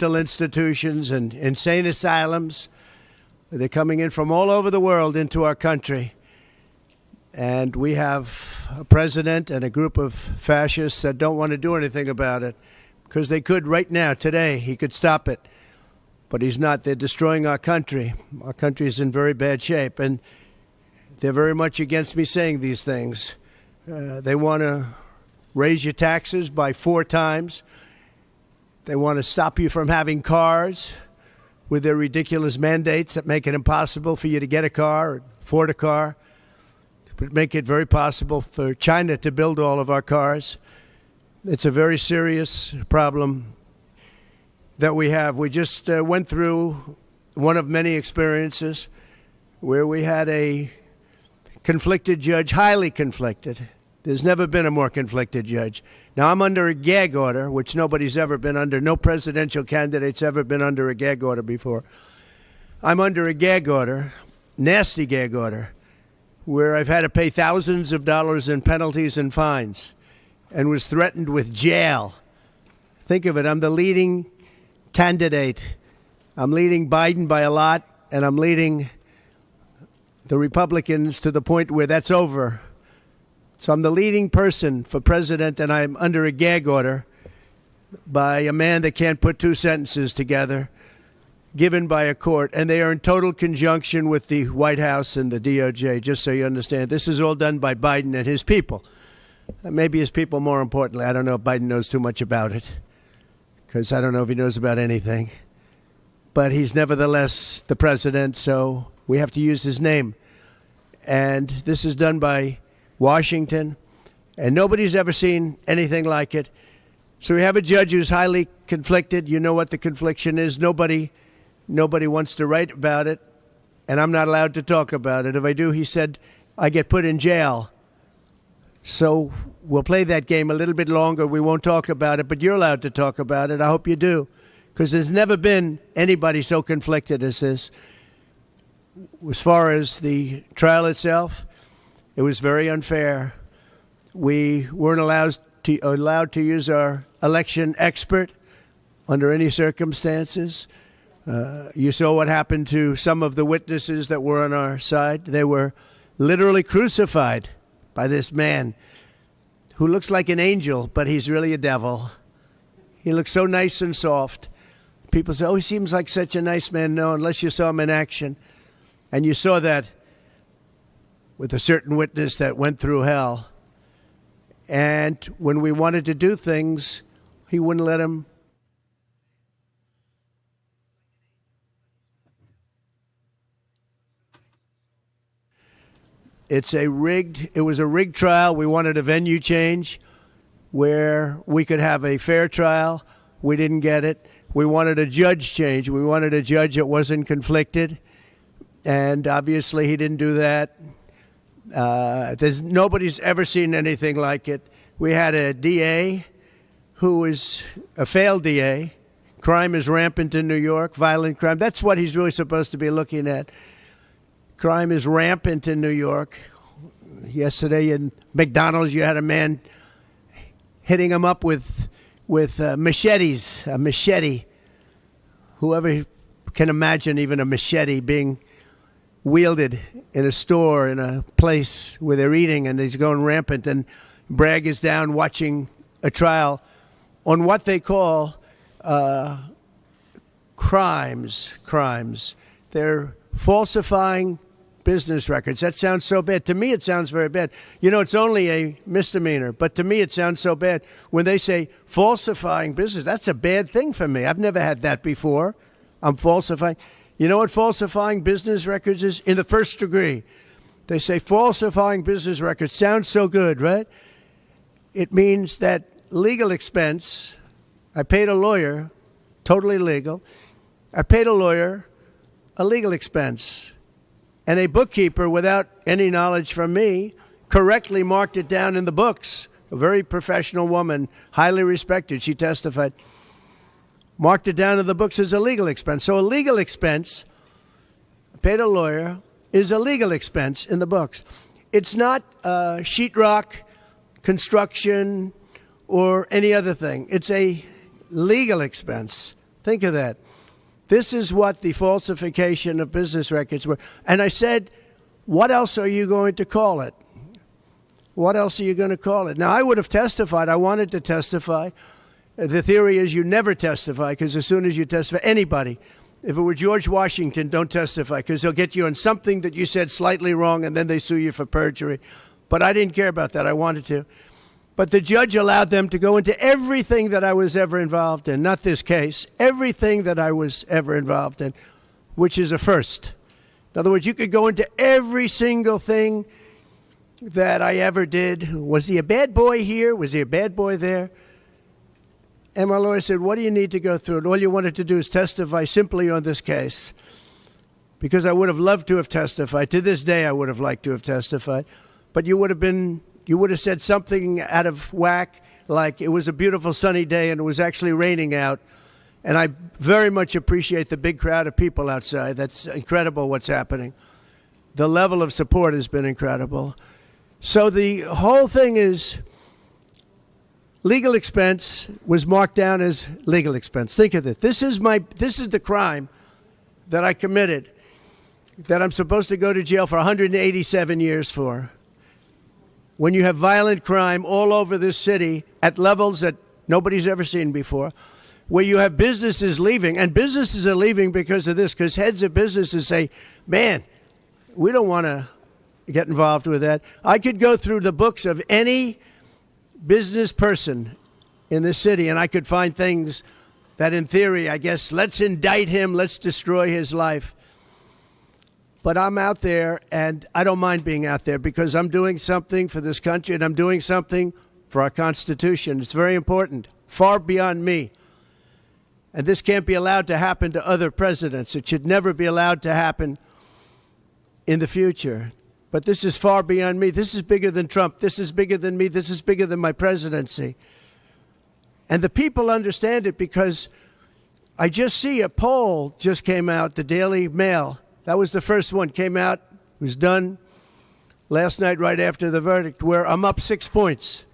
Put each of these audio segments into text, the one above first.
mental institutions and insane asylums. They're coming in from all over the world into our country. And we have a president and a group of fascists that don't want to do anything about it, because they could right now, today, he could stop it. But he's not. They're destroying our country. Our country is in very bad shape. And they're very much against me saying these things. They want to raise your taxes by 4 times. They want to stop you from having cars with their ridiculous mandates that make it impossible for you to get a car or afford a car. But make it very possible for China to build all of our cars. It's a very serious problem that we have. We just went through one of many experiences where we had a conflicted judge, highly conflicted. There's never been a more conflicted judge. Now, I'm under a gag order, which nobody's ever been under. No presidential candidate's ever been under a gag order before. I'm under a gag order, nasty gag order, where I've had to pay thousands of dollars in penalties and fines and was threatened with jail. Think of it. I'm the leading candidate. I'm leading Biden by a lot, and I'm leading the Republicans to the point where that's over. So I'm the leading person for president, and I'm under a gag order by a man that can't put 2 sentences together, given by a court. And they are in total conjunction with the White House and the DOJ, just so you understand. This is all done by Biden and his people. Maybe his people more importantly. I don't know if Biden knows too much about it, because I don't know if he knows about anything. But he's nevertheless the president, so we have to use his name. And this is done by Washington, and nobody's ever seen anything like it. So we have a judge who's highly conflicted. You know what the confliction is. Nobody wants to write about it, and I'm not allowed to talk about it. If I do, he said, I get put in jail. So we'll play that game a little bit longer. We won't talk about it, but you're allowed to talk about it. I hope you do, because there's never been anybody so conflicted as this. As far as the trial itself, it was very unfair. We weren't allowed to use our election expert under any circumstances. You saw what happened to some of the witnesses that were on our side. They were literally crucified by this man who looks like an angel, but he's really a devil. He looks so nice and soft. People say, oh, he seems like such a nice man. No, unless you saw him in action. And you saw that with a certain witness that went through hell. And when we wanted to do things, he wouldn't let him. It was a rigged trial. We wanted a venue change where we could have a fair trial. We didn't get it. We wanted a judge change. We wanted a judge that wasn't conflicted. And obviously he didn't do that. Nobody's ever seen anything like it. We had a DA who is a failed DA. Crime is rampant in New York, violent crime. That's what he's really supposed to be looking at. Crime is rampant in New York. Yesterday in McDonald's, you had a man hitting him up with machetes, a machete. Whoever can imagine even a machete being wielded in a store, in a place where they're eating, and he's going rampant. And Bragg is down watching a trial on what they call crimes. They're falsifying business records. That sounds so bad. To me, it sounds very bad. You know, it's only a misdemeanor, but to me, it sounds so bad. When they say falsifying business, that's a bad thing for me. I've never had that before. I'm falsifying. You know what falsifying business records is? In the first degree. They say falsifying business records. Sounds so good, right? It means that legal expense. I paid a lawyer, totally legal. I paid a lawyer a legal expense. And a bookkeeper, without any knowledge from me, correctly marked it down in the books. A very professional woman, highly respected. She testified. Marked it down in the books as a legal expense. So a legal expense, paid a lawyer, is a legal expense in the books. It's not sheetrock, construction, or any other thing. It's a legal expense. Think of that. This is what the falsification of business records were. And I said, what else are you going to call it? What else are you going to call it? Now, I would have testified. I wanted to testify. The theory is you never testify, because as soon as you testify, anybody, if it were George Washington, don't testify, because they'll get you on something that you said slightly wrong, and then they sue you for perjury. But I didn't care about that. I wanted to. But the judge allowed them to go into everything that I was ever involved in, not this case, everything that I was ever involved in, which is a first. In other words, you could go into every single thing that I ever did. Was he a bad boy here? Was he a bad boy there? And my lawyer said, what do you need to go through? And all you wanted to do is testify simply on this case. Because I would have loved to have testified. To this day, I would have liked to have testified. But you would have said something out of whack, like it was a beautiful sunny day and it was actually raining out. And I very much appreciate the big crowd of people outside. That's incredible what's happening. The level of support has been incredible. So the whole thing is legal expense was marked down as legal expense. Think of it. This is the crime that I committed, that I'm supposed to go to jail for 187 years for. When you have violent crime all over this city at levels that nobody's ever seen before, where you have businesses leaving, and businesses are leaving because of this, because heads of businesses say, man, we don't want to get involved with that. I could go through the books of any business person in this city, and I could find things that in theory, I guess, let's indict him, let's destroy his life. But I'm out there, and I don't mind being out there, because I'm doing something for this country, and I'm doing something for our Constitution. It's very important, far beyond me. And this can't be allowed to happen to other presidents. It should never be allowed to happen in the future. But this is far beyond me. This is bigger than Trump. This is bigger than me. This is bigger than my presidency. And the people understand it, because I just see a poll just came out, the Daily Mail. That was the first one, came out, was done last night right after the verdict, where I'm up 6 points.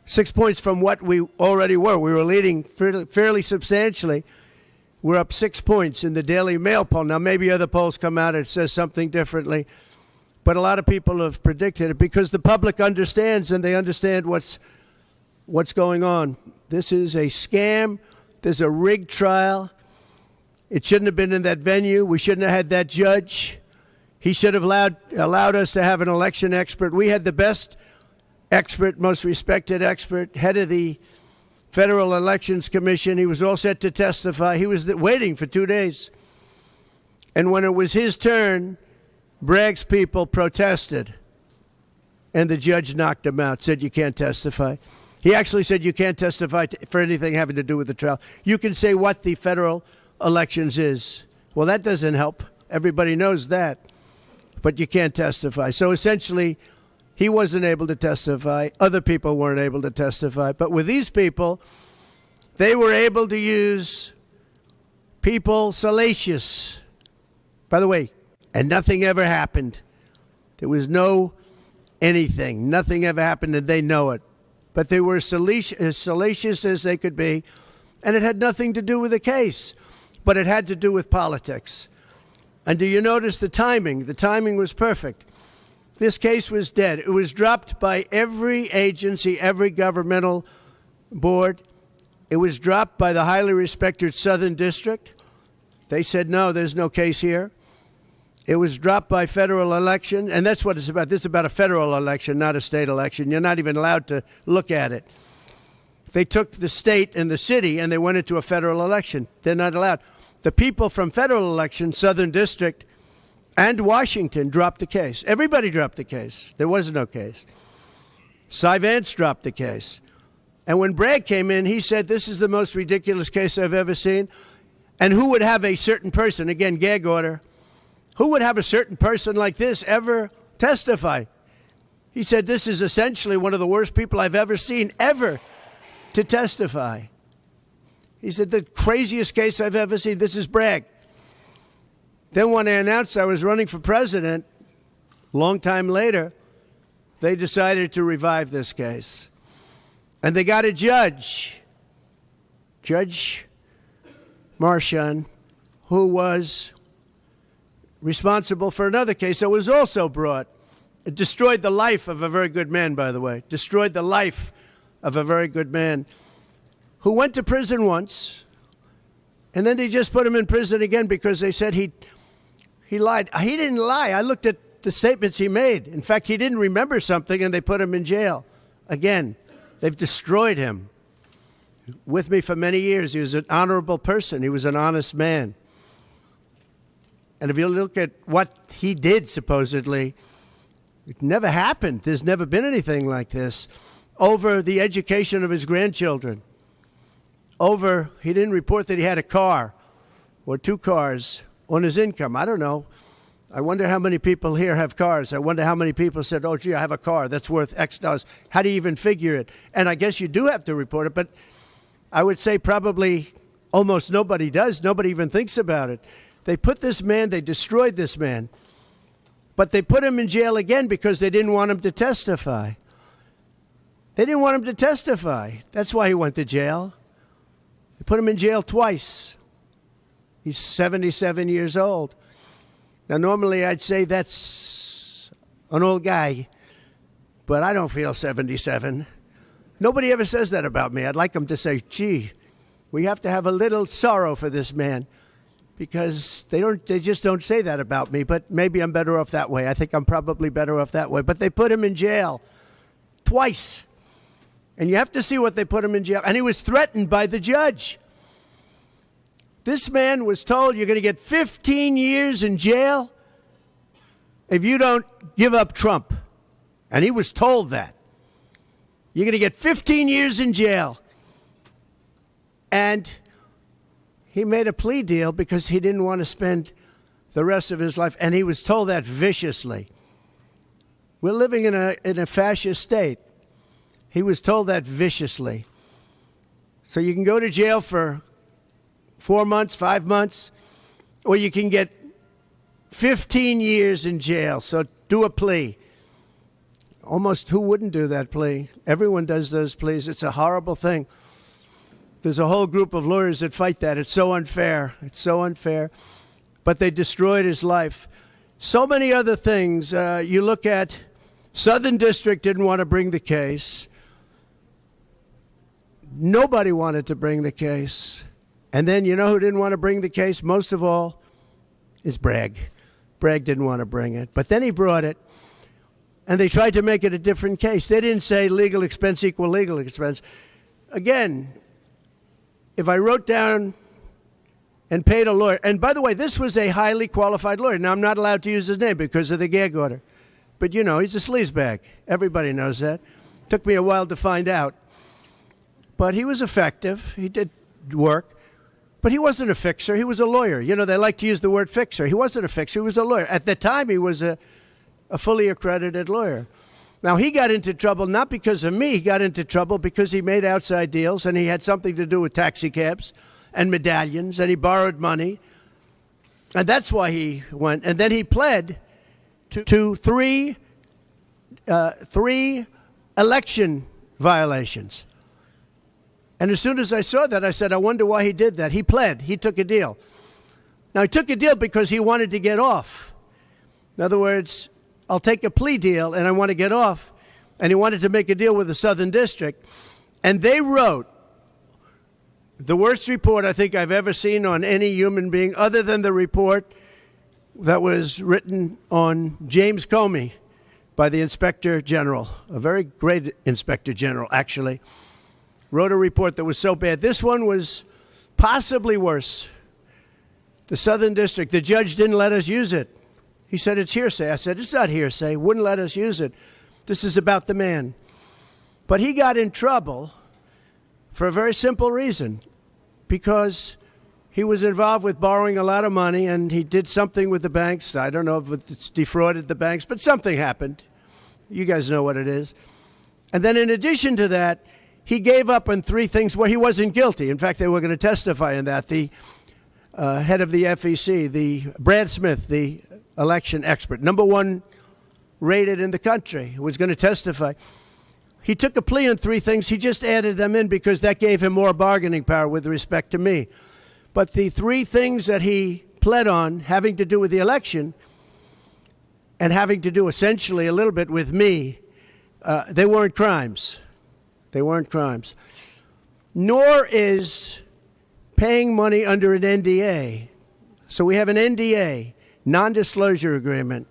6 points from what we already were. We were leading fairly substantially. We're up 6 points in the Daily Mail poll. Now, maybe other polls come out and it says something differently. But a lot of people have predicted it, because the public understands, and they understand what's going on. This is a scam. There's a rigged trial. It shouldn't have been in that venue. We shouldn't have had that judge. He should have allowed us to have an election expert. We had the best expert, most respected expert, head of the Federal Elections Commission. He was all set to testify. He was waiting for 2 days. And when it was his turn, Bragg's people protested, and the judge knocked him out, said you can't testify. He actually said you can't testify for anything having to do with the trial. You can say what the federal elections is. Well, that doesn't help. Everybody knows that. But you can't testify. So essentially, he wasn't able to testify. Other people weren't able to testify. But with these people, they were able to use people salacious. By the way, and nothing ever happened. There was no anything. Nothing ever happened, and they know it. But they were as salacious as they could be, and it had nothing to do with the case, but it had to do with politics. And do you notice the timing? The timing was perfect. This case was dead. It was dropped by every agency, every governmental board. It was dropped by the highly respected Southern District. They said, no, there's no case here. It was dropped by federal election, and that's what it's about. This is about a federal election, not a state election. You're not even allowed to look at it. They took the state and the city, and they went into a federal election. They're not allowed. The people from federal election, Southern District, and Washington dropped the case. Everybody dropped the case. There was no case. Cy Vance dropped the case. And when Bragg came in, he said, this is the most ridiculous case I've ever seen. And who would have a certain person, again, gag order, who would have a certain person like this ever testify? He said, this is essentially one of the worst people I've ever seen ever to testify. He said, the craziest case I've ever seen. This is Bragg. Then when I announced I was running for president, a long time later, they decided to revive this case. And they got a judge. Judge Marchand, who was responsible for another case that was also brought. It destroyed the life of a very good man, by the way. Destroyed the life of a very good man who went to prison once, and then they just put him in prison again because they said he lied. He didn't lie. I looked at the statements he made. In fact, he didn't remember something, and they put him in jail. Again, they've destroyed him. With me for many years, he was an honorable person. He was an honest man. And if you look at what he did, supposedly, it never happened. There's never been anything like this. Over the education of his grandchildren. Over, he didn't report that he had a car or 2 cars on his income. I don't know. I wonder how many people here have cars. I wonder how many people said, oh, gee, I have a car that's worth X dollars. How do you even figure it? And I guess you do have to report it, but I would say probably almost nobody does. Nobody even thinks about it. They put this man, they destroyed this man, but they put him in jail again because they didn't want him to testify. They didn't want him to testify. That's why he went to jail. They put him in jail twice. He's 77 years old. Now, normally I'd say that's an old guy, but I don't feel 77. Nobody ever says that about me. I'd like them to say, gee, we have to have a little sorrow for this man, because they just don't say that about me. But maybe I'm better off that way. I think I'm probably better off that way. But they put him in jail twice. And you have to see what they put him in jail. And he was threatened by the judge. This man was told, you're going to get 15 years in jail if you don't give up Trump. And he was told that. You're going to get 15 years in jail. And he made a plea deal because he didn't want to spend the rest of his life. And he was told that viciously. We're living in a fascist state. He was told that viciously. So you can go to jail for 4 months, 5 months, or you can get 15 years in jail. So do a plea. Almost who wouldn't do that plea? Everyone does those pleas. It's a horrible thing. There's a whole group of lawyers that fight that. It's so unfair. It's so unfair. But they destroyed his life. So many other things. You look at Southern District didn't want to bring the case. Nobody wanted to bring the case. And then you know who didn't want to bring the case? Most of all is Bragg. Bragg didn't want to bring it. But then he brought it. And they tried to make it a different case. They didn't say legal expense equal legal expense. Again, if I wrote down and paid a lawyer, and by the way, this was a highly qualified lawyer. Now, I'm not allowed to use his name because of the gag order. But, you know, he's a sleazebag. Everybody knows that. Took me a while to find out. But he was effective. He did work. But he wasn't a fixer. He was a lawyer. You know, they like to use the word fixer. He wasn't a fixer. He was a lawyer. At the time, he was a fully accredited lawyer. Now, he got into trouble not because of me. He got into trouble because he made outside deals, and he had something to do with taxi cabs and medallions, and he borrowed money. And that's why he went. And then he pled to three election violations. And as soon as I saw that, I said, I wonder why he did that. He pled. He took a deal. Now, he took a deal because he wanted to get off. In other words, I'll take a plea deal, and I want to get off. And he wanted to make a deal with the Southern District. And they wrote the worst report I think I've ever seen on any human being, other than the report that was written on James Comey by the Inspector General, a very great Inspector General, actually. Wrote a report that was so bad. This one was possibly worse. The Southern District, the judge didn't let us use it. He said, it's hearsay. I said, it's not hearsay. Wouldn't let us use it. This is about the man. But he got in trouble for a very simple reason, because he was involved with borrowing a lot of money, and he did something with the banks. I don't know if it's defrauded the banks, but something happened. You guys know what it is. And then in addition to that, he gave up on 3 things where he wasn't guilty. In fact, they were going to testify in that. The head of the FEC, the Brad Smith, the election expert, #1 rated in the country, who was going to testify. He took a plea on 3 things. He just added them in because that gave him more bargaining power with respect to me. But the three things that he pled on, having to do with the election and having to do essentially a little bit with me, they weren't crimes. They weren't crimes. Nor is paying money under an NDA. So we have an NDA, non-disclosure agreement.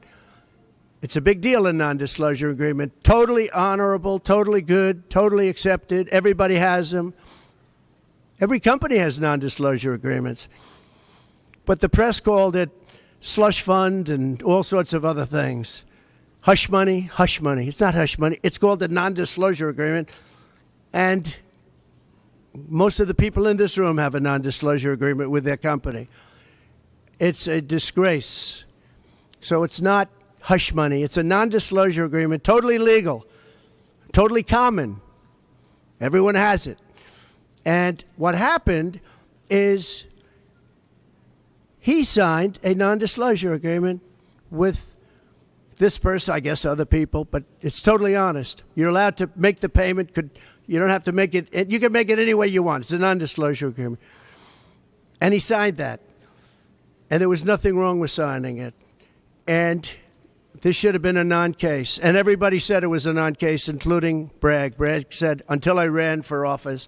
It's a big deal, a non-disclosure agreement. Totally honorable, totally good, totally accepted. Everybody has them. Every company has non-disclosure agreements. But the press called it slush fund and all sorts of other things. Hush money, hush money. It's not hush money. It's called a non-disclosure agreement. And most of the people in this room have a non-disclosure agreement with their company. It's a disgrace. So it's not hush money. It's a non-disclosure agreement, totally legal, totally common. Everyone has it. And what happened is he signed a non-disclosure agreement with this person, I guess other people, but it's totally honest. You're allowed to make the payment. You don't have to make it. You can make it any way you want. It's a non-disclosure agreement. And he signed that. And there was nothing wrong with signing it. And this should have been a non-case. And everybody said it was a non-case, including Bragg. Bragg said, until I ran for office.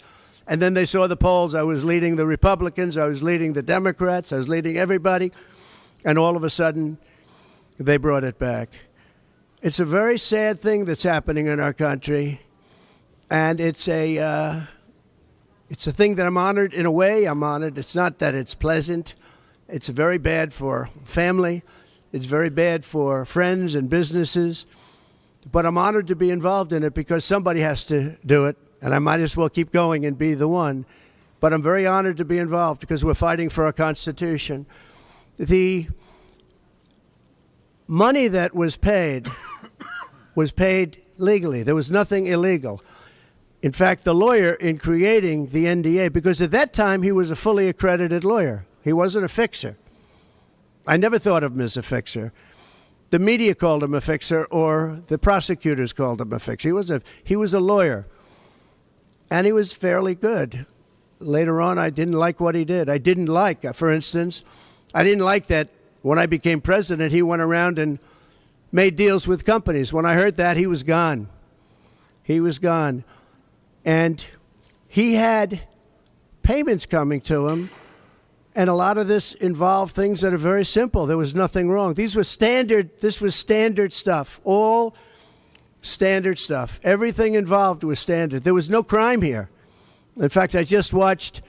And then they saw the polls. I was leading the Republicans. I was leading the Democrats. I was leading everybody. And all of a sudden, they brought it back. It's a very sad thing that's happening in our country. And it's a thing that I'm honored. In a way, I'm honored. It's not that it's pleasant. It's very bad for family. It's very bad for friends and businesses. But I'm honored to be involved in it because somebody has to do it. And I might as well keep going and be the one. But I'm very honored to be involved because we're fighting for our Constitution. The money that was paid legally. There was nothing illegal. In fact, the lawyer in creating the NDA, because at that time he was a fully accredited lawyer. He wasn't a fixer. I never thought of him as a fixer. The media called him a fixer, or the prosecutors called him a fixer. He was a lawyer, and he was fairly good. Later on, I didn't like what he did. I didn't like, for instance, I didn't like that when I became president, he went around and made deals with companies. When I heard that, he was gone. He was gone. And he had payments coming to him, and a lot of this involved things that are very simple. There was nothing wrong. This was standard stuff, all standard stuff. Everything involved was standard. There was no crime here. In fact, I just watched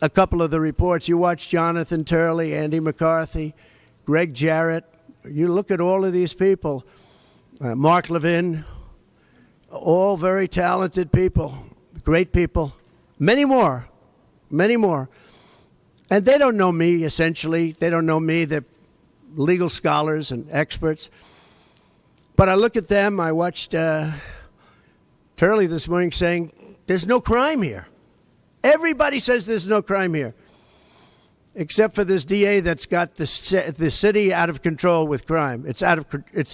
a couple of the reports. You watched Jonathan Turley, Andy McCarthy, Greg Jarrett. You look at all of these people, Mark Levin, all very talented people, great people, many more. And they don't know me, essentially. They don't know me. They're legal scholars and experts. But I look at them. I watched Turley this morning saying, there's no crime here. Everybody says there's no crime here, except for this DA that's got the city out of control with crime. It's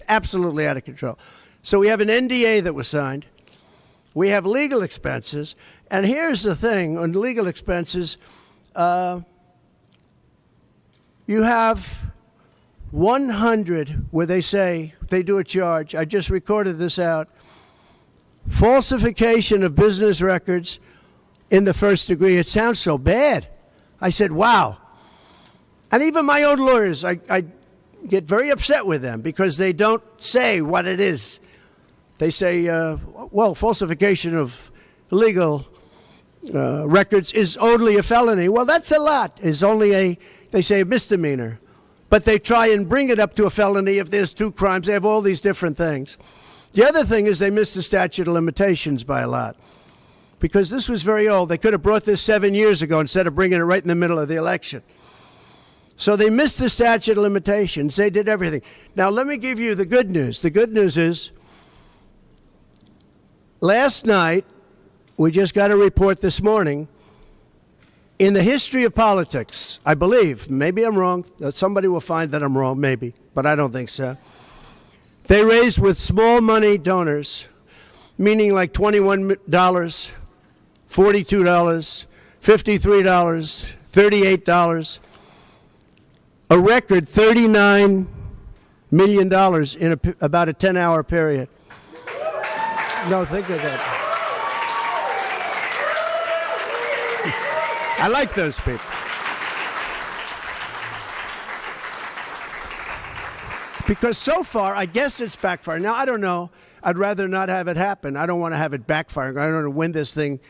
absolutely out of control. So we have an NDA that was signed. We have legal expenses. And here's the thing on legal expenses. You have 100 where they say they do a charge. I just recorded this out. Falsification of business records in the first degree. It sounds so bad. I said, wow. And even my own lawyers, I get very upset with them because they don't say what it is. They say, well, falsification of legal records is only a felony. Well, that's a lot. It's only they say a misdemeanor. But they try and bring it up to a felony if there's two crimes. They have all these different things. The other thing is they missed the statute of limitations by a lot because this was very old. They could have brought this 7 years ago instead of bringing it right in the middle of the election. So they missed the statute of limitations. They did everything. Now, let me give you the good news. The good news is last night, we just got a report this morning, in the history of politics, I believe, maybe I'm wrong, somebody will find that I'm wrong, maybe, but I don't think so. They raised with small money donors, meaning like $21, $42, $53, $38. A record $39 million in about a 10-hour period. No, think of that. I like those people. Because so far, I guess it's backfiring. Now, I don't know. I'd rather not have it happen. I don't want to have it backfiring. I don't want to win this thing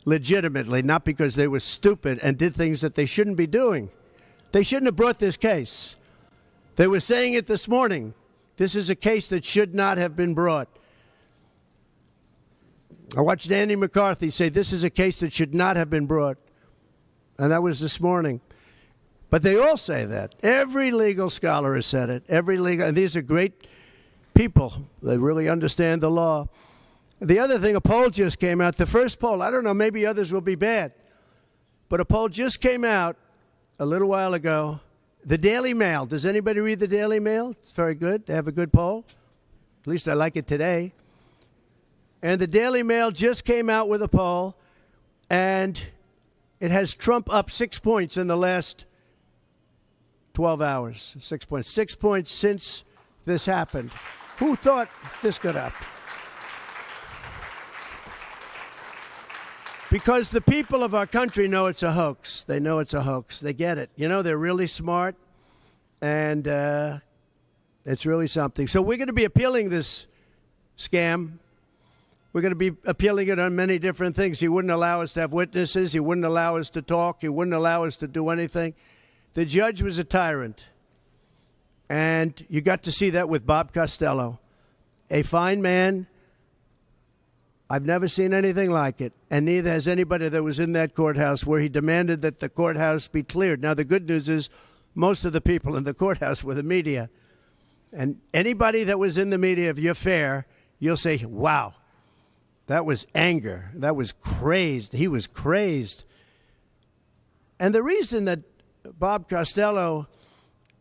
legitimately, not because they were stupid and did things that they shouldn't be doing. They shouldn't have brought this case. They were saying it this morning. This is a case that should not have been brought. I watched Andy McCarthy say this is a case that should not have been brought. And that was this morning. But they all say that. Every legal scholar has said it. And these are great people. They really understand the law. The other thing, a poll just came out. The first poll, I don't know, maybe others will be bad. But a poll just came out a little while ago. The Daily Mail. Does anybody read the Daily Mail? It's very good. They have a good poll. At least I like it today. And the Daily Mail just came out with a poll. And it has Trump up 6 points in the last 12 hours. 6 points. 6 points since this happened. Who thought this could happen? Because the people of our country know it's a hoax. They know it's a hoax. They get it. You know, they're really smart, and it's really something. So we're going to be appealing this scam. We're going to be appealing it on many different things. He wouldn't allow us to have witnesses. He wouldn't allow us to talk. He wouldn't allow us to do anything. The judge was a tyrant. And you got to see that with Bob Costello, a fine man. I've never seen anything like it, and neither has anybody that was in that courthouse where he demanded that the courthouse be cleared. Now, the good news is most of the people in the courthouse were the media. And anybody that was in the media, if you're fair, you'll say, wow, that was anger. That was crazed. He was crazed. And the reason that Bob Costello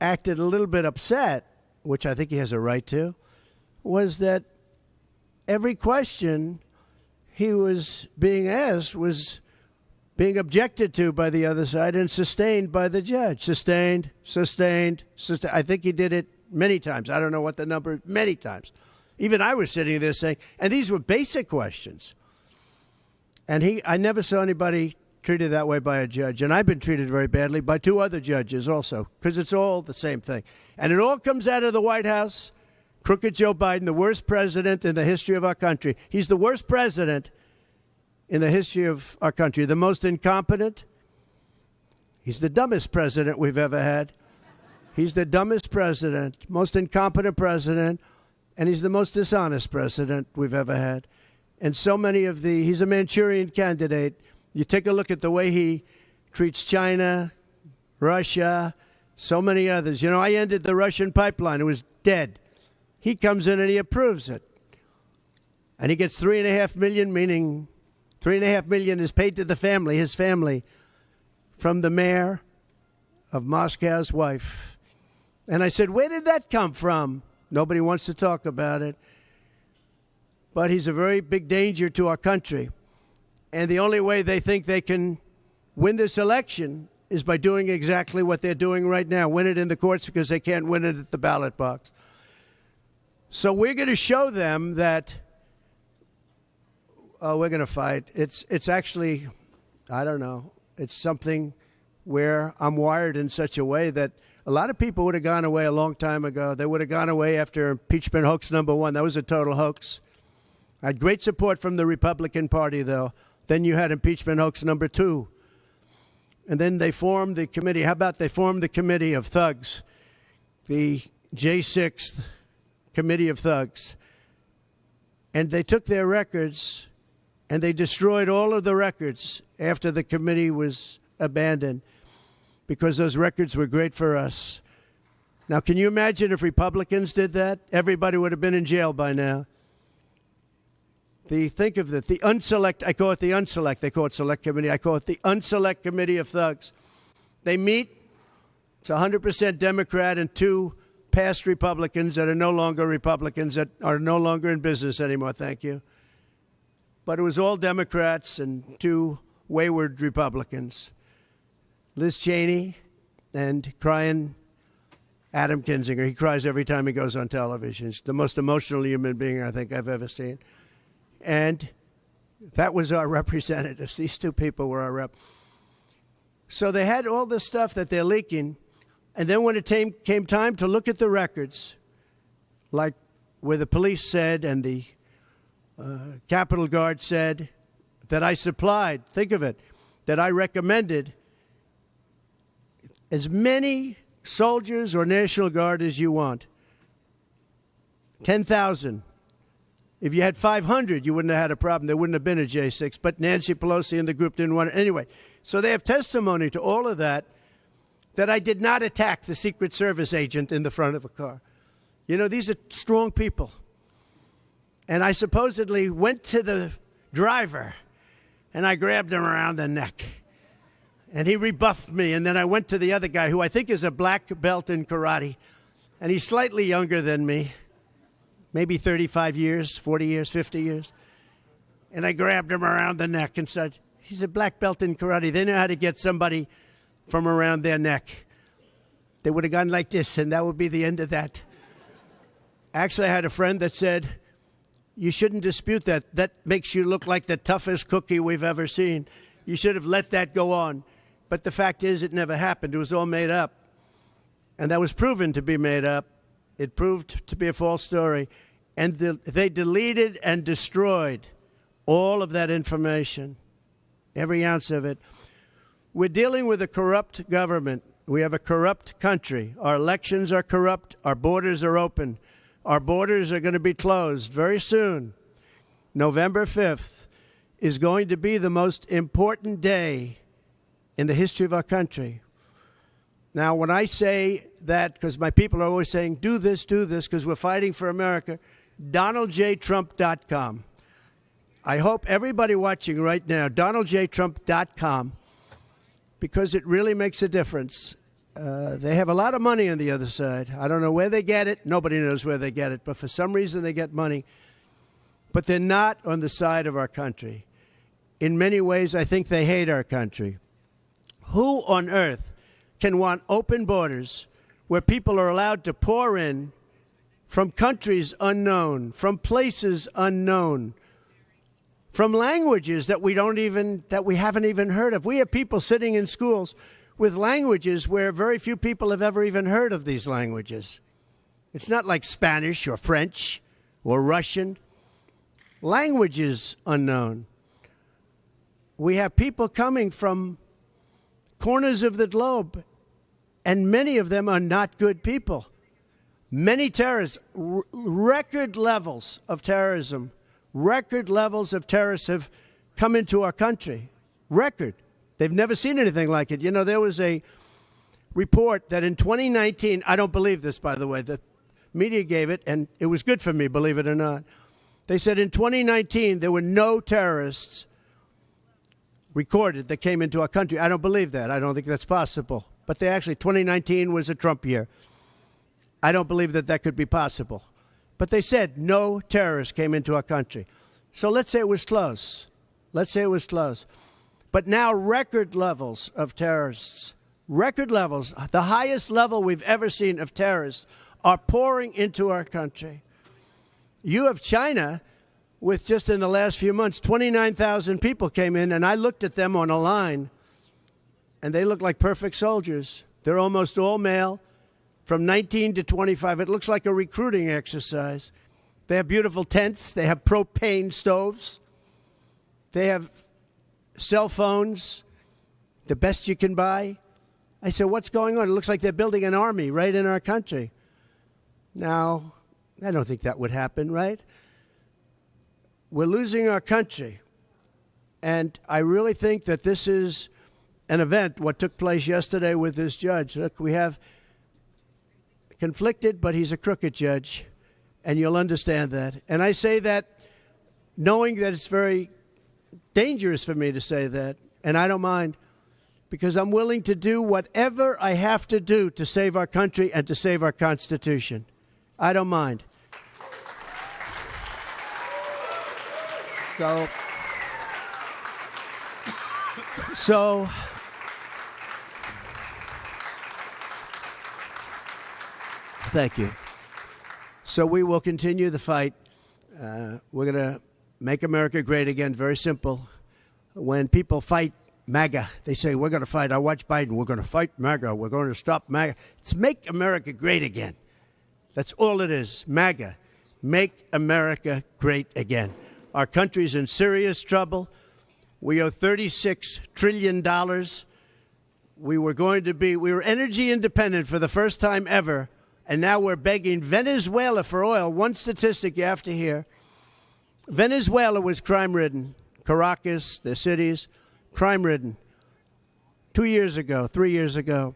acted a little bit upset, which I think he has a right to, was that every question he was being asked was being objected to by the other side and sustained by the judge. Sustained. I think he did it many times. I don't know what the number, many times. Even I was sitting there saying, and these were basic questions. And I never saw anybody treated that way by a judge. And I've been treated very badly by two other judges also, because it's all the same thing. And it all comes out of the White House. Crooked Joe Biden, the worst president in the history of our country. He's the worst president in the history of our country. The most incompetent. He's the dumbest president we've ever had. He's the dumbest president, most incompetent president, and he's the most dishonest president we've ever had. And so many of he's a Manchurian candidate. You take a look at the way he treats China, Russia, so many others. You know, I ended the Russian pipeline. It was dead. He comes in and he approves it. And he gets $3.5 million, meaning $3.5 million is paid to the family, his family, from the mayor of Moscow's wife. And I said, where did that come from? Nobody wants to talk about it. But he's a very big danger to our country. And the only way they think they can win this election is by doing exactly what they're doing right now, win it in the courts because they can't win it at the ballot box. So we're going to show them that we're going to fight. It's actually, I don't know, it's something where I'm wired in such a way that a lot of people would have gone away a long time ago. They would have gone away after impeachment hoax number 1. That was a total hoax. I had great support from the Republican Party, though. Then you had impeachment hoax number 2. And then they formed the committee. How about they formed the committee of thugs, the J6 committee of thugs. And they took their records and they destroyed all of the records after the committee was abandoned because those records were great for us. Now, can you imagine if Republicans did that? Everybody would have been in jail by now. Think of it, the unselect, I call it the unselect, they call it select committee, I call it the unselect committee of thugs. They meet, it's 100% Democrat and 2 past Republicans that are no longer Republicans, that are no longer in business anymore, thank you. But it was all Democrats and 2 wayward Republicans. Liz Cheney, and crying Adam Kinzinger. He cries every time he goes on television. He's the most emotional human being I think I've ever seen. And that was our representatives. These two people were our rep. So they had all this stuff that they're leaking. And then when it came time to look at the records, like where the police said and the Capitol Guard said that I supplied, think of it, that I recommended as many soldiers or National Guard as you want. 10,000. If you had 500, you wouldn't have had a problem. There wouldn't have been a J6. But Nancy Pelosi and the group didn't want it. Anyway, so they have testimony to all of that, that I did not attack the Secret Service agent in the front of a car. You know, these are strong people. And I supposedly went to the driver, and I grabbed him around the neck. And he rebuffed me. And then I went to the other guy, who I think is a black belt in karate. And he's slightly younger than me, maybe 35 years, 40 years, 50 years. And I grabbed him around the neck and said, he's a black belt in karate. They know how to get somebody from around their neck. They would have gone like this, and that would be the end of that. Actually, I had a friend that said, you shouldn't dispute that. That makes you look like the toughest cookie we've ever seen. You should have let that go on. But the fact is, it never happened. It was all made up. And that was proven to be made up. It proved to be a false story. And they deleted and destroyed all of that information, every ounce of it. We're dealing with a corrupt government. We have a corrupt country. Our elections are corrupt. Our borders are open. Our borders are going to be closed very soon. November 5th is going to be the most important day in the history of our country. Now, when I say that, because my people are always saying, do this, because we're fighting for America, DonaldJTrump.com. I hope everybody watching right now, DonaldJTrump.com, because it really makes a difference. They have a lot of money on the other side. I don't know where they get it. Nobody knows where they get it. But for some reason, they get money. But they're not on the side of our country. In many ways, I think they hate our country. Who on earth can want open borders where people are allowed to pour in from countries unknown, from places unknown, from languages that we haven't even heard of? We have people sitting in schools with languages where very few people have ever even heard of these languages. It's not like Spanish or French or Russian. Languages unknown. We have people coming from corners of the globe, and many of them are not good people. Many terrorists, record levels of terrorism, record levels of terrorists have come into our country. Record. They've never seen anything like it. You know, there was a report that in 2019, I don't believe this, by the way, the media gave it, and it was good for me, believe it or not. They said in 2019, there were no terrorists recorded that came into our country. I don't believe that. I don't think that's possible. But 2019 was a Trump year. I don't believe that that could be possible. But they said no terrorists came into our country. So let's say it was close. Let's say it was close. But now record levels of terrorists, record levels, the highest level we've ever seen of terrorists, are pouring into our country. You have China with, just in the last few months, 29,000 people came in, and I looked at them on a line, and they look like perfect soldiers. They're almost all male, from 19 to 25. It looks like a recruiting exercise. They have beautiful tents. They have propane stoves. They have cell phones, the best you can buy. I said, what's going on? It looks like they're building an army right in our country. Now, I don't think that would happen, right? We're losing our country. And I really think that this is an event, what took place yesterday with this judge. Look, we have conflicted, but he's a crooked judge, and you'll understand that. And I say that knowing that it's very dangerous for me to say that, and I don't mind, because I'm willing to do whatever I have to do to save our country and to save our Constitution. I don't mind. So Thank you. So we will continue the fight. We're going to make America great again. Very simple. When people fight MAGA, they say, we're going to fight. I watch Biden. We're going to fight MAGA. We're going to stop MAGA. It's make America great again. That's all it is. MAGA. Make America great again. Our country's in serious trouble. We owe $36 trillion. We were energy independent for the first time ever, and now we're begging Venezuela for oil. One statistic you have to hear. Venezuela was crime-ridden. Caracas, the cities, crime-ridden. 2 years ago, 3 years ago.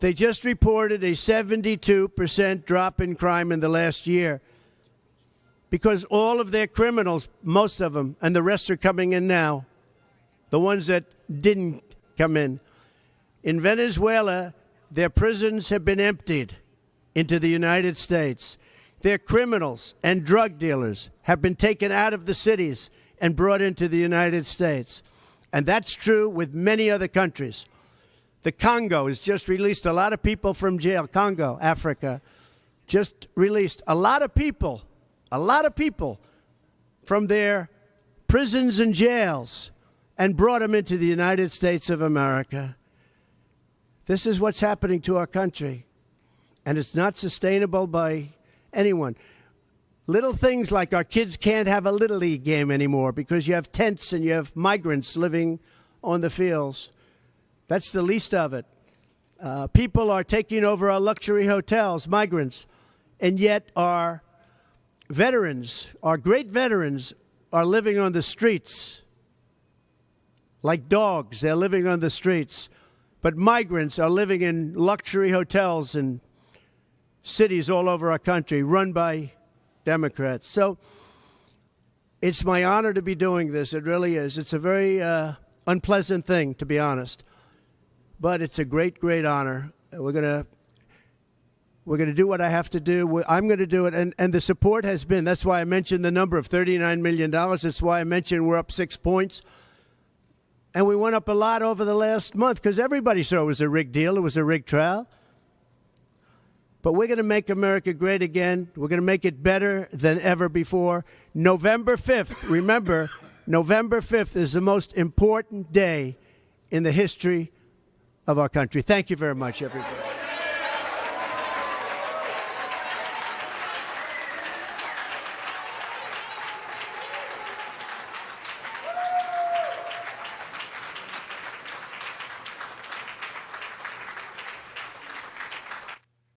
They just reported a 72% drop in crime in the last year because all of their criminals, most of them, and the rest are coming in now, the ones that didn't come in. In Venezuela, their prisons have been emptied into the United States. Their criminals and drug dealers have been taken out of the cities and brought into the United States. And that's true with many other countries. The Congo has just released a lot of people from jail. Congo, Africa, just released a lot of people from their prisons and jails and brought them into the United States of America. This is what's happening to our country. And it's not sustainable by anyone. Little things like our kids can't have a Little League game anymore because you have tents and you have migrants living on the fields. That's the least of it. People are taking over our luxury hotels, migrants, and yet our veterans, our great veterans, are living on the streets like dogs. They're living on the streets. But migrants are living in luxury hotels in cities all over our country run by Democrats. So it's my honor to be doing this. It really is. It's a very unpleasant thing, to be honest. But it's a great, great honor. We're gonna do what I have to do. I'm going to do it. And the support has been, that's why I mentioned the number of $39 million. That's why I mentioned we're up 6 points. And we went up a lot over the last month because everybody saw it was a rigged deal. It was a rigged trial. But we're going to make America great again. We're going to make it better than ever before. November 5th, remember, November 5th is the most important day in the history of our country. Thank you very much, everybody.